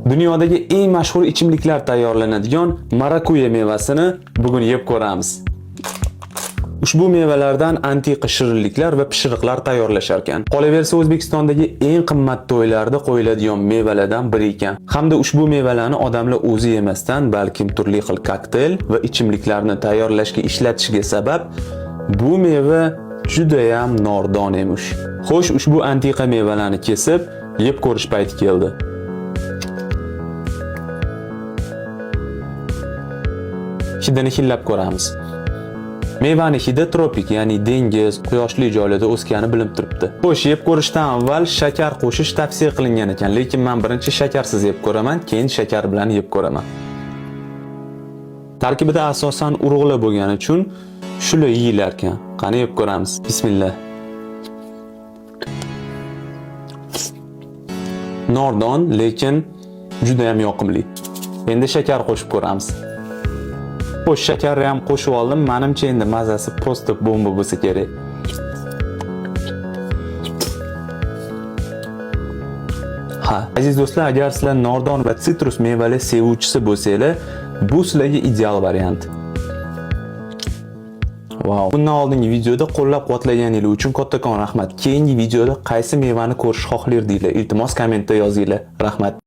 Dunyodagi eng mashhur ichimliklar tayyorlanadigan marakuya mevasini bugun yeb ko'ramiz. Ushbu mevalardan antiqa shirinliklar va pishiriqlar tayyorlashar ekan. Qolaversa O'zbekistondagi eng qimmat to'ylarda qo'yiladigan mevalardan biri ekan. Hamda ushbu mevalarni odamlar o'zi yemasdan, balkim turli xil kokteyl va ichimliklarni tayyorlashga ishlatishiga sabab bu meva juda ham nordon emish. Xo'sh, ushbu antiqa mevalarni kesib, yeb ko'rish payti keldi. Hidini hillab ko'ramiz. Mevani hidi tropik, ya'ni dengiz, quyoshli joylarda o'sgani bilinib turibdi. Xo'sh, yeb ko'rishdan avval shakar qo'shish tavsiya qilingan ekan, lekin men birinchi shakarsiz yeb ko'raman, keyin shakar bilan yeb ko'raman. Tarkibida asosan urug'lar bo'lgani uchun shular yeyilar ekan. Qani yeb ko'ramiz. Bismillah. Nordon, lekin juda ham yoqimli. Endi shakar qo'shib ko'ramiz. Xo'sh, shakarni ham qo'shib oldim. Menimcha endi mazasi prosta bomba bo'lsa kerak. Ha, aziz do'stlar, agar sizlar nordon va sitrus mevali sevuvchisi bo'lsanglar, bu sizlarga ideal variant. Wow. Bundan oldingi videoda qo'llab-quvvatlaganingiz uchun kattakon rahmat. Keyingi videoda qaysi mevani ko'rish xohlardinglar? Iltimos kommentda yozinglar. Rahmat.